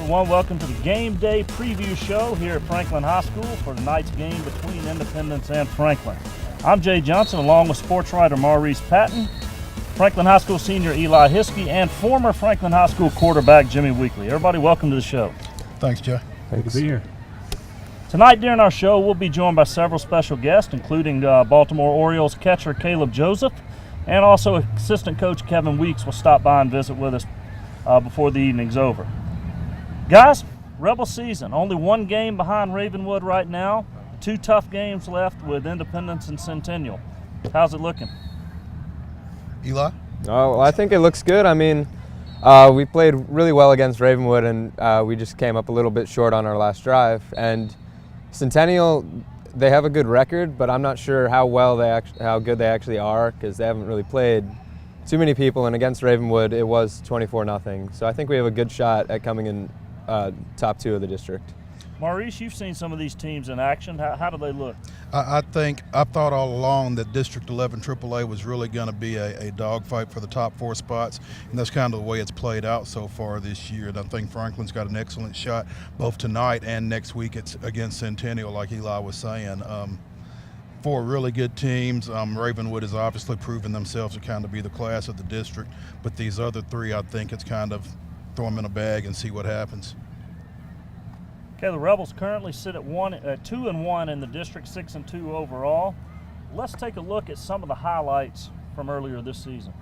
everyone. Welcome to the Game Day Preview Show here at Franklin High School for tonight's game between Independence and Franklin. I'm Jay Johnson along with sports writer Maurice Patton, Franklin High School senior Eli Hiskey, and former Franklin High School quarterback Jimmy Weekly. Everybody, welcome to the show. Thanks, Jay. Thanks. Good to be here. Tonight during our show, we'll be joined by several special guests, including Baltimore Orioles catcher Caleb Joseph, and also assistant coach Kevin Weeks will stop by and visit with us before the evening's over. Guys, Rebel season, only one game behind Ravenwood right now. 2 tough games left with Independence and Centennial. How's it looking? Eli? Oh, well, I think it looks good. I mean, we played really well against Ravenwood, and we just came up a little bit short on our last drive. And Centennial, they have a good record, but I'm not sure how good they actually are, because they haven't really played too many people. And against Ravenwood, it was 24-0. So I think we have a good shot at coming in top 2 of the district. Maurice, you've seen some of these teams in action. How do they look? I thought all along that District 11 AAA was really going to be a dogfight for the top 4 spots, and that's kind of the way it's played out so far this year. And I think Franklin's got an excellent shot both tonight and next week. It's against Centennial, like Eli was saying. 4 really good teams. Ravenwood has obviously proven themselves to kind of be the class of the district, but these other 3, I think it's kind of throw them in a bag and see what happens. Okay, the Rebels currently sit at 2-1 in the district, 6-2 overall. Let's take a look at some of the highlights from earlier this season.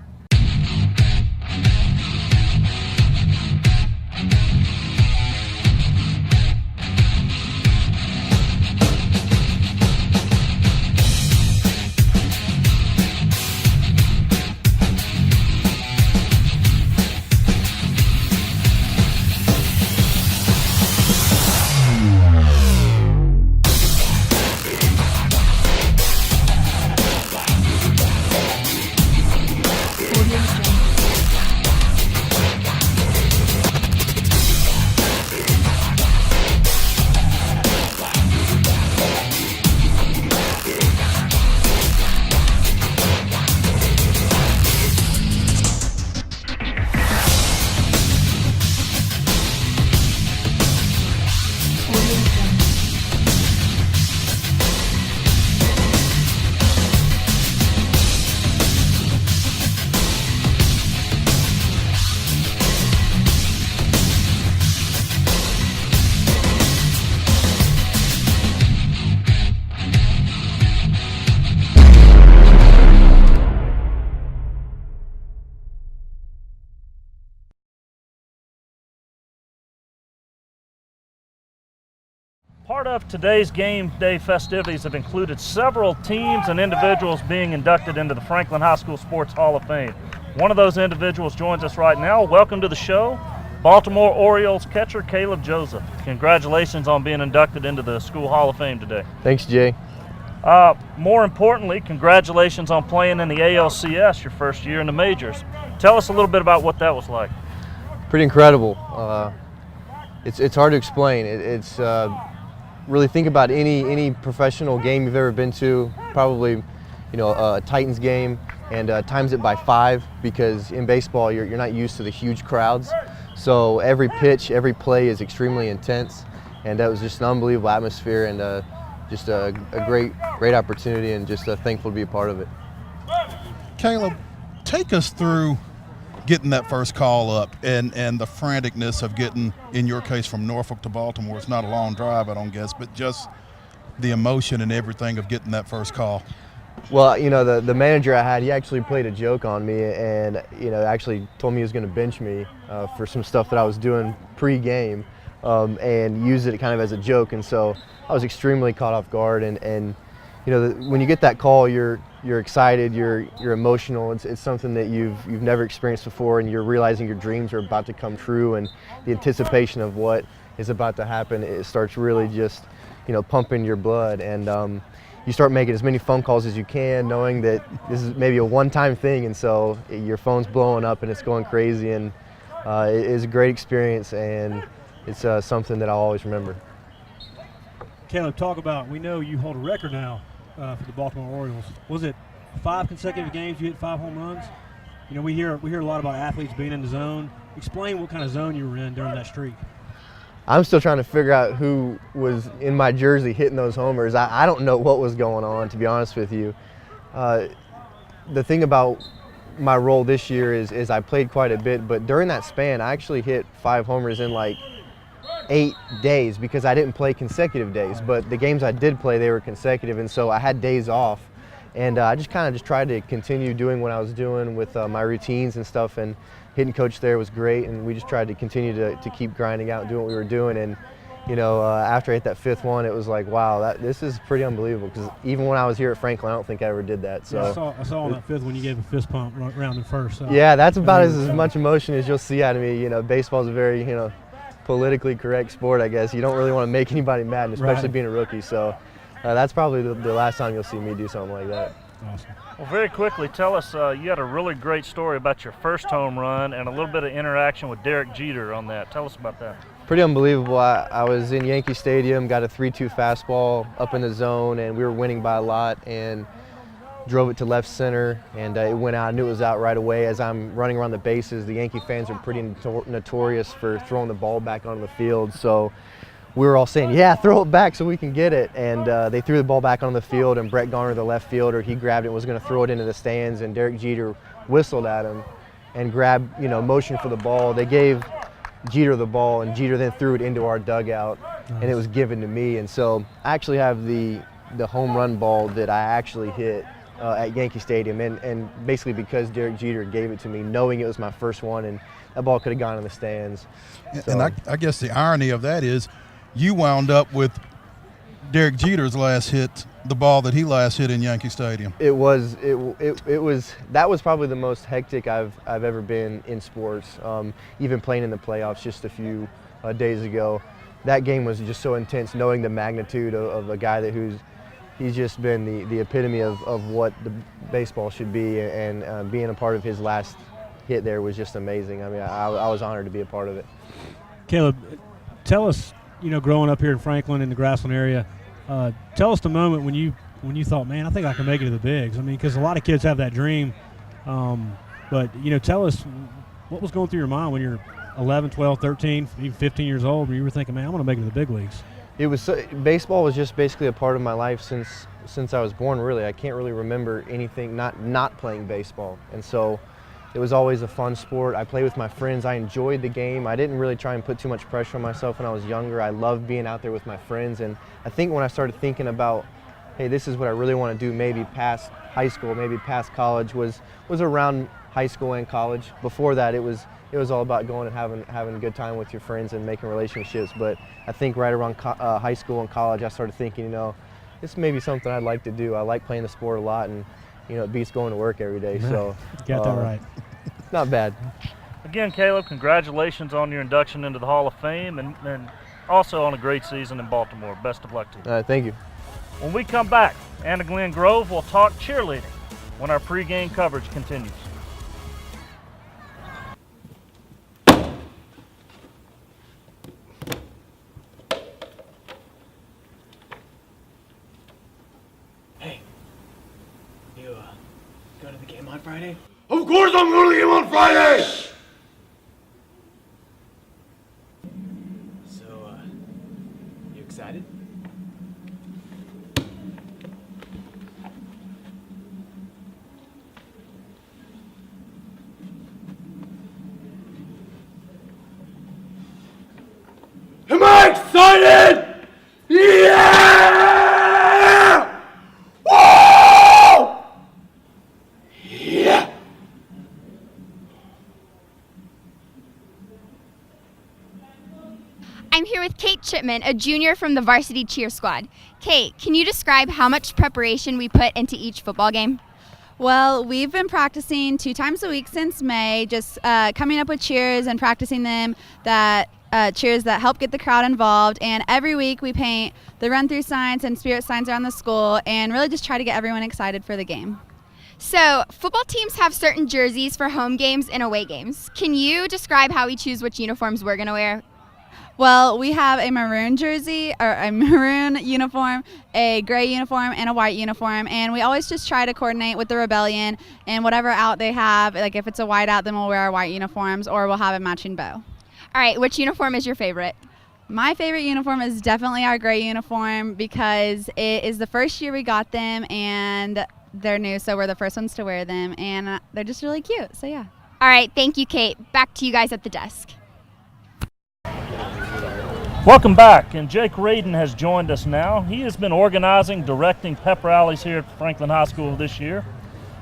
Part of today's game day festivities have included several teams and individuals being inducted into the Franklin High School Sports Hall of Fame. One of those individuals joins us right now. Welcome to the show, Baltimore Orioles catcher Caleb Joseph. Congratulations on being inducted into the School Hall of Fame today. Thanks, Jay. More importantly, congratulations on playing in the ALCS your first year in the majors. Tell us a little bit about what that was like. Pretty incredible. It's hard to explain. It's really think about any professional game you've ever been to, probably a Titans game, and times it by 5, because in baseball you're not used to the huge crowds. So every pitch, every play is extremely intense, and that was just an unbelievable atmosphere, and just a great opportunity, and just thankful to be a part of it. Caleb, take us through getting that first call up and the franticness of getting, in your case, from Norfolk to Baltimore. It's not a long drive, I don't guess, but just the emotion and everything of getting that first call. Well, the manager I had, he actually played a joke on me, and actually told me he was going to bench me for some stuff that I was doing pre-game, and used it kind of as a joke. And so I was extremely caught off guard, and when you get that call, you're excited, you're emotional. It's something that you've never experienced before, and you're realizing your dreams are about to come true, and the anticipation of what is about to happen, it starts really just pumping your blood, and you start making as many phone calls as you can, knowing that this is maybe a one-time thing, and so your phone's blowing up and it's going crazy, and it is a great experience, and it's something that I'll always remember. Caleb, talk about, we know you hold a record now for the Baltimore Orioles. Was it 5 consecutive games you hit 5 home runs? We hear a lot about athletes being in the zone. Explain what kind of zone you were in during that streak. I'm still trying to figure out who was in my jersey hitting those homers. I don't know what was going on, to be honest with you. The thing about my role this year is I played quite a bit, but during that span, I actually hit 5 homers in like 8 days because I didn't play consecutive days. But the games I did play, they were consecutive, and so I had days off. And I just kind of tried to continue doing what I was doing with my routines and stuff, and hitting coach there was great, and we just tried to continue to keep grinding out and doing what we were doing. And you know, after I hit that 5th one, it was like, wow, this is pretty unbelievable, because even when I was here at Franklin, I don't think I ever did that. So yeah, I saw on that 5th when you gave a fist pump round in first. So. Yeah, that's about as much emotion as you'll see out of me. You know, baseball's a very, you know, politically correct sport, I guess. You don't really want to make anybody mad, especially being a rookie. So that's probably the last time you'll see me do something like that. Awesome. Well, very quickly, tell us, you had a really great story about your first home run and a little bit of interaction with Derek Jeter on that. Tell us about that. Pretty unbelievable. I was in Yankee Stadium, got a 3-2 fastball up in the zone, and we were winning by a lot, and drove it to left center, and it went out. I knew it was out right away. As I'm running around the bases, the Yankee fans are pretty notorious for throwing the ball back onto the field, so we were all saying, yeah, throw it back so we can get it. And they threw the ball back on the field, and Brett Garner, the left fielder, he grabbed it and was going to throw it into the stands, and Derek Jeter whistled at him and grabbed, you know, motion for the ball. They gave Jeter the ball, and Jeter then threw it into our dugout, and it was given to me. And so I actually have the home run ball that I actually hit at Yankee Stadium, and basically because Derek Jeter gave it to me, knowing it was my first one, and that ball could have gone in the stands. And I guess the irony of that is you wound up with Derek Jeter's last hit, the ball that he last hit in Yankee Stadium. It was that was probably the most hectic I've ever been in sports. Even playing in the playoffs just a few days ago, that game was just so intense. Knowing the magnitude of a guy he's just been the epitome of what the baseball should be, and being a part of his last hit there was just amazing. I mean, I was honored to be a part of it. Caleb, tell us, you know, growing up here in Franklin in the Grassland area, tell us the moment when you thought, man, I think I can make it to the bigs. I mean, because a lot of kids have that dream, but, you know, tell us what was going through your mind when you're 11, 12, 13, even 15 years old, where you were thinking, man, I'm going to make it to the big leagues. It was baseball was just basically a part of my life since I was born. Really, I can't really remember anything not playing baseball, and so it was always a fun sport. I played with my friends. I enjoyed the game. I didn't really try and put too much pressure on myself when I was younger. I loved being out there with my friends, and I think when I started thinking about, hey, this is what I really want to do, maybe past high school, maybe past college, was around high school and college. Before that, it was all about going and having a good time with your friends and making relationships. But I think right around high school and college, I started thinking, you know, this may be something I'd like to do. I like playing the sport a lot, and you know, it beats going to work every day. So you got that right. Not bad. Again, Caleb, congratulations on your induction into the Hall of Fame, and also on a great season in Baltimore. Best of luck to you. Thank you. When we come back, Anna Glenn Grove will talk cheerleading when our pregame coverage continues. Hey, you go to the game on Friday? Of course I'm going to the game on Friday! So, you excited? Am I excited? Yeah! Woo! Yeah! I'm here with Kate Chipman, a junior from the varsity cheer squad. Kate, can you describe how much preparation we put into each football game? Well, we've been practicing 2 times a week since May, just coming up with cheers and practicing them, cheers that help get the crowd involved. And every week we paint the run-through signs and spirit signs around the school and really just try to get everyone excited for the game. So, football teams have certain jerseys for home games and away games. Can you describe how we choose which uniforms we're going to wear? Well, we have a maroon jersey, or a maroon uniform, a gray uniform, and a white uniform, and we always just try to coordinate with the Rebellion and whatever out they have. Like if it's a white out, then we'll wear our white uniforms, or we'll have a matching bow. All right, which uniform is your favorite? My favorite uniform is definitely our gray uniform because it is the first year we got them and they're new, so we're the first ones to wear them, and they're just really cute, so yeah. All right, thank you, Kate. Back to you guys at the desk. Welcome back, and Jake Radin has joined us now. He has been organizing, directing pep rallies here at Franklin High School this year.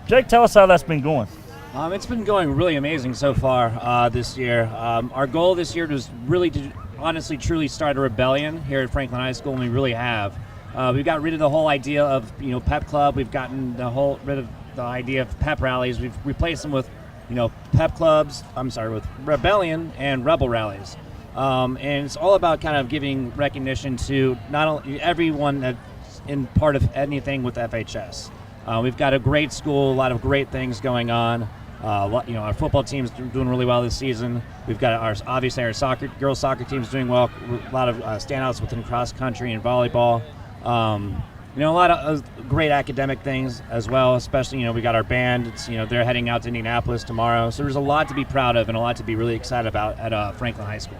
Jake, tell us how that's been going. It's been going really amazing so far this year. Our goal this year was really to honestly, truly start a rebellion here at Franklin High School, and we really have. We've got rid of the whole idea of pep club. We've gotten rid of the idea of pep rallies. We've replaced them with pep clubs. With rebellion and rebel rallies. And it's all about kind of giving recognition to not only everyone that's in part of anything with FHS. We've got a great school, a lot of great things going on. Our football team's doing really well this season. We've got our girls soccer team's doing well. A lot of standouts within cross country and volleyball. A lot of great academic things as well. Especially, we got our band. It's they're heading out to Indianapolis tomorrow. So there's a lot to be proud of and a lot to be really excited about at Franklin High School.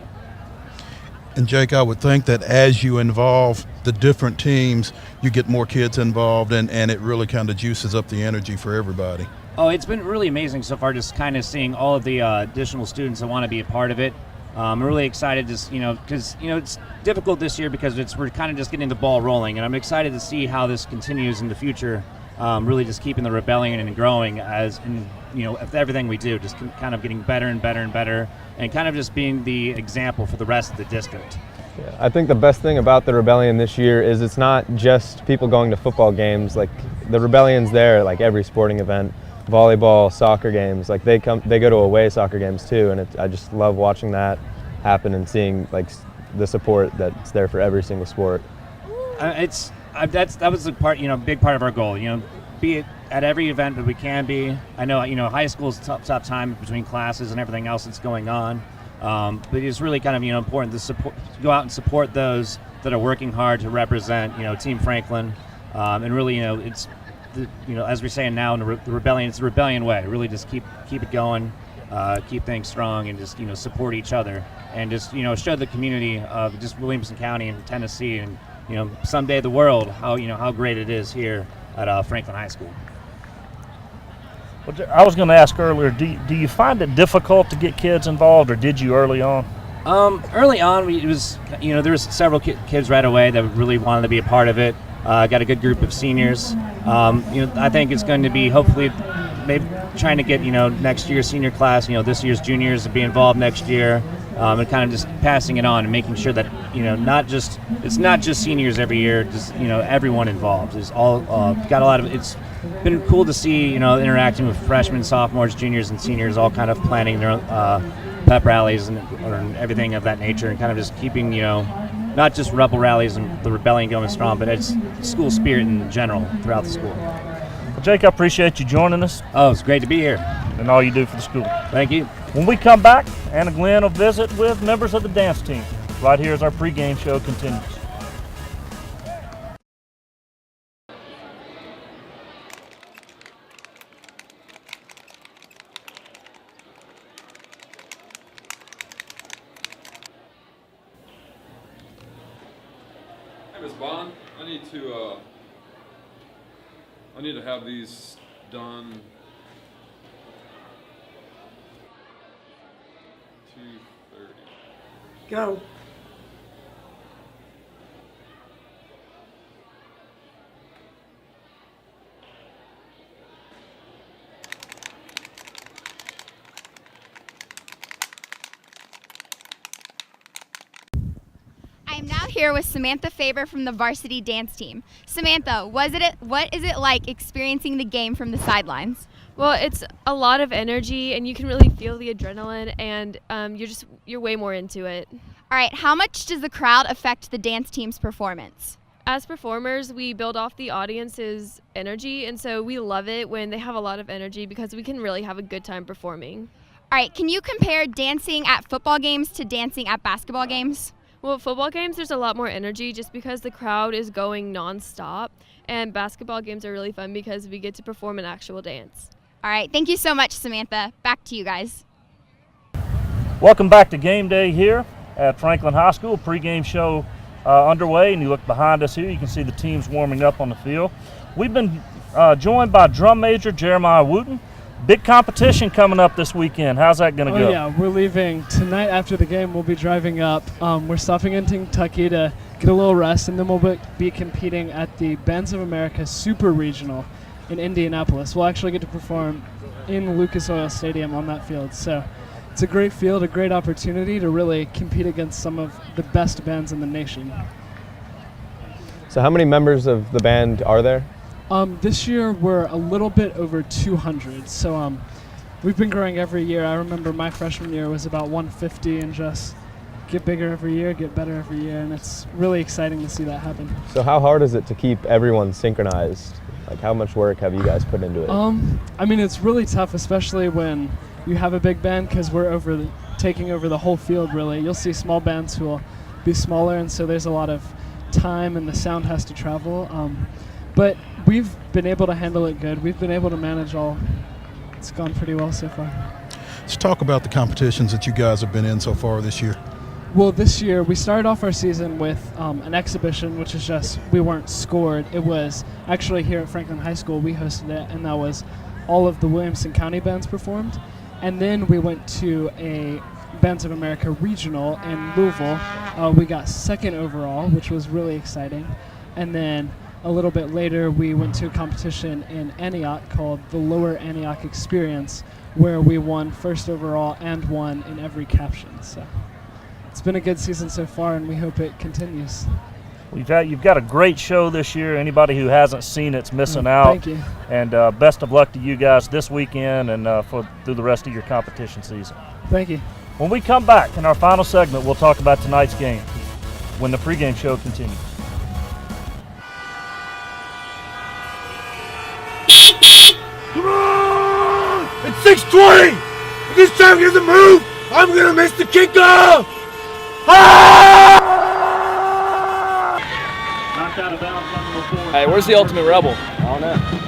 And Jake, I would think that as you involve the different teams, you get more kids involved, and it really kind of juices up the energy for everybody. Oh, it's been really amazing so far, just kind of seeing all of the additional students that want to be a part of it. I'm really excited, because it's difficult this year because we're kind of just getting the ball rolling, and I'm excited to see how this continues in the future. Really, just keeping the rebellion and growing with everything we do, just kind of getting better and better and better, and kind of just being the example for the rest of the district. Yeah, I think the best thing about the rebellion this year is it's not just people going to football games. Like, the rebellion's there like every sporting event. Volleyball, soccer games, like they go to away soccer games too, and I just love watching that happen and seeing like the support that's there for every single sport. That was the part, big part of our goal. Be it at every event that we can be. I know, high school's tough time between classes and everything else that's going on, but it's really kind of important to go out and support those that are working hard to represent Team Franklin, and really it's. As we're saying now in the rebellion, it's the rebellion way. Really just keep it going, keep things strong, and just support each other, and just show the community of just Williamson County and Tennessee, and someday the world how great it is here at Franklin High School. Well, I was going to ask earlier, do you find it difficult to get kids involved, or did you early on? Early on, there was several kids right away that really wanted to be a part of it. Got a good group of seniors. I think it's going to be hopefully maybe trying to get next year's senior class, this year's juniors to be involved next year, and kind of just passing it on and making sure that it's not just seniors every year, just everyone involved is all got a lot of. It's been cool to see interacting with freshmen, sophomores, juniors, and seniors all kind of planning their pep rallies and everything of that nature, and kind of just keeping not just rebel rallies and the rebellion going strong, but it's school spirit in general throughout the school. Well, Jake, I appreciate you joining us. Oh, it's great to be here. And all you do for the school. Thank you. When we come back, Anna Glenn will visit with members of the dance team. Right here as our pregame show continues. Ms. Bond, I need to have these done 2:30. Go. I am now here with Samantha Faber from the varsity dance team. Samantha, what is it like experiencing the game from the sidelines? Well, it's a lot of energy, and you can really feel the adrenaline, and you're way more into it. All right, how much does the crowd affect the dance team's performance? As performers, we build off the audience's energy, and so we love it when they have a lot of energy because we can really have a good time performing. All right, can you compare dancing at football games to dancing at basketball games? Well, at football games, there's a lot more energy just because the crowd is going nonstop, and basketball games are really fun because we get to perform an actual dance. All right, thank you so much, Samantha. Back to you guys. Welcome back to Game Day here at Franklin High School. Pregame show underway, and you look behind us here, you can see the teams warming up on the field. We've been joined by drum major Jeremiah Wooten. Big competition coming up this weekend. How's that going to go? Yeah, we're leaving tonight after the game. We'll be driving up. We're stopping in Kentucky to get a little rest, and then we'll be competing at the Bands of America Super Regional in Indianapolis. We'll actually get to perform in Lucas Oil Stadium on that field. So it's a great field, a great opportunity to really compete against some of the best bands in the nation. So how many members of the band are there? This year we're a little bit over 200. So we've been growing every year. I remember my freshman year was about 150 and just get bigger every year, get better every year, and it's really exciting to see that happen. So how hard is it to keep everyone synchronized? Like, how much work have you guys put into it? I mean, it's really tough, especially when you have a big band, because we're taking over the whole field, really. You'll see small bands who will be smaller, and so there's a lot of time and the sound has to travel. But we've been able to handle it good. We've been able to manage all. It's gone pretty well so far. Let's talk about the competitions that you guys have been in so far this year. Well, this year we started off our season with an exhibition, which is just we weren't scored. It was actually here at Franklin High School. We hosted it, and that was all of the Williamson County bands performed. And then we went to a Bands of America Regional in Louisville. We got second overall, which was really exciting. And then a little bit later, we went to a competition in Antioch called the Lower Antioch Experience, where we won first overall and won in every caption. So it's been a good season so far, and we hope it continues. You've got a great show this year. Anybody who hasn't seen it's missing out. Thank you. And best of luck to you guys this weekend and through the rest of your competition season. Thank you. When we come back in our final segment, we'll talk about tonight's game when the pregame show continues. Come on! It's 6:20! If this time doesn't move, I'm gonna miss the kickoff! Ah! Knocked out of bounds on number 4. Hey, where's the ultimate rebel? I don't know.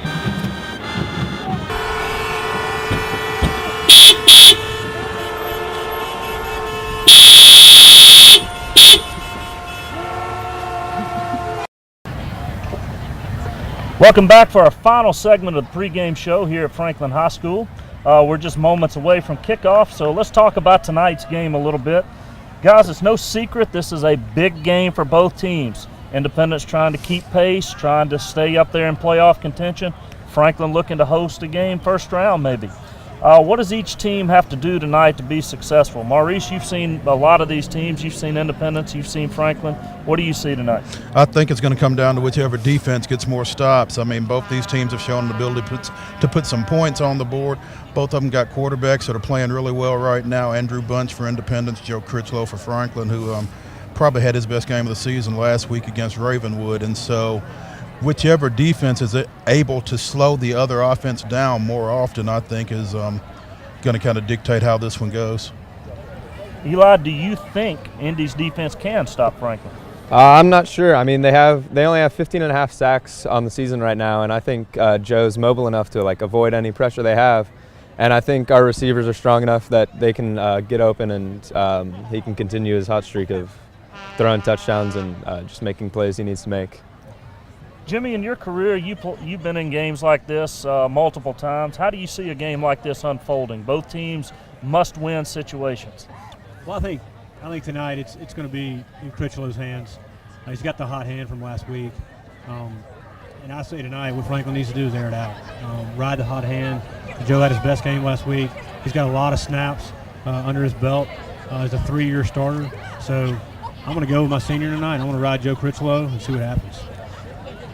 Welcome back for our final segment of the pregame show here at Franklin High School. We're just moments away from kickoff, so let's talk about tonight's game a little bit. Guys, it's no secret this is a big game for both teams. Independence trying to keep pace, trying to stay up there in playoff contention. Franklin looking to host a game first round maybe. What does each team have to do tonight to be successful? Maurice, you've seen a lot of these teams. You've seen Independence. You've seen Franklin. What do you see tonight? I think it's going to come down to whichever defense gets more stops. I mean, both these teams have shown the ability to put some points on the board. Both of them got quarterbacks that are playing really well right now. Andrew Bunch for Independence, Joe Critchlow for Franklin, who probably had his best game of the season last week against Ravenwood. And so whichever defense is able to slow the other offense down more often, I think, is going to kind of dictate how this one goes. Eli, do you think Indy's defense can stop Franklin? I'm not sure. I mean, they only have 15.5 sacks on the season right now, and I think Joe's mobile enough to avoid any pressure they have. And I think our receivers are strong enough that they can get open, and he can continue his hot streak of throwing touchdowns and just making plays he needs to make. Jimmy, in your career, you've been in games like this multiple times. How do you see a game like this unfolding? Both teams must-win situations. Well, I think tonight it's going to be in Critchlow's hands. He's got the hot hand from last week. And I say tonight what Franklin needs to do is air it out. Ride the hot hand. Joe had his best game last week. He's got a lot of snaps under his belt as a 3-year starter. So I'm going to go with my senior tonight. I want to ride Joe Critchlow and see what happens.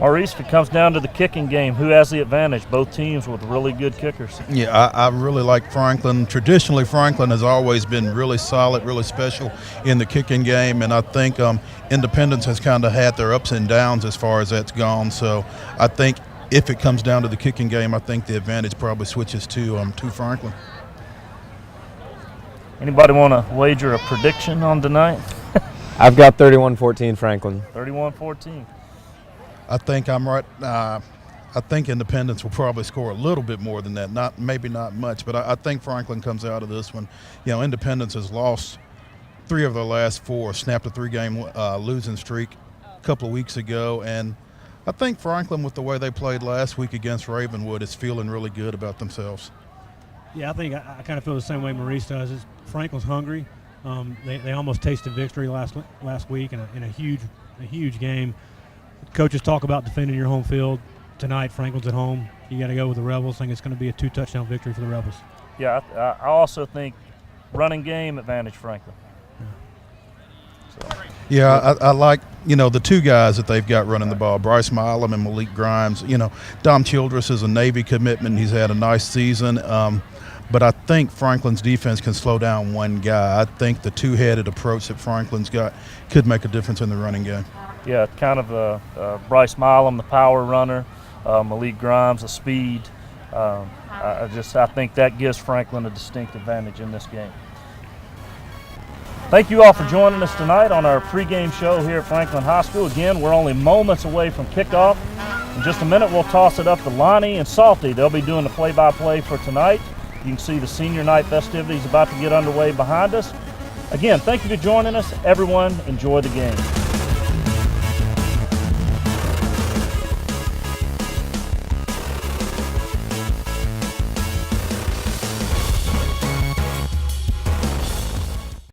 Maurice, if it comes down to the kicking game, who has the advantage? Both teams with really good kickers. Yeah, I really like Franklin. Traditionally, Franklin has always been really solid, really special in the kicking game, and I think Independence has kind of had their ups and downs as far as that's gone. So I think if it comes down to the kicking game, I think the advantage probably switches to Franklin. Anybody want to wager a prediction on tonight? I've got 31-14 Franklin. 31-14. I think I'm right. I think Independence will probably score a little bit more than that. Maybe not much, but I think Franklin comes out of this one. You know, Independence has lost 3 of their last 4, snapped a 3-game losing streak a couple of weeks ago, and I think Franklin, with the way they played last week against Ravenwood, is feeling really good about themselves. Yeah, I think I kind of feel the same way Maurice does. Franklin's hungry. They almost tasted victory last week in a huge game. Coaches talk about defending your home field. Tonight, Franklin's at home. You got to go with the Rebels. I think it's going to be a 2-touchdown victory for the Rebels. Yeah, I also think running game advantage Franklin. Yeah, I like, the 2 guys that they've got running the ball, Bryce Milam and Malik Grimes. Dom Childress is a Navy commitment. He's had a nice season. But I think Franklin's defense can slow down one guy. I think the 2-headed approach that Franklin's got could make a difference in the running game. Yeah, kind of Bryce Milam, the power runner, Malik Grimes, the speed. I think that gives Franklin a distinct advantage in this game. Thank you all for joining us tonight on our pregame show here at Franklin High School. Again, we're only moments away from kickoff. In just a minute, we'll toss it up to Lonnie and Salty. They'll be doing the play-by-play for tonight. You can see the senior night festivities about to get underway behind us. Again, thank you for joining us. Everyone, enjoy the game.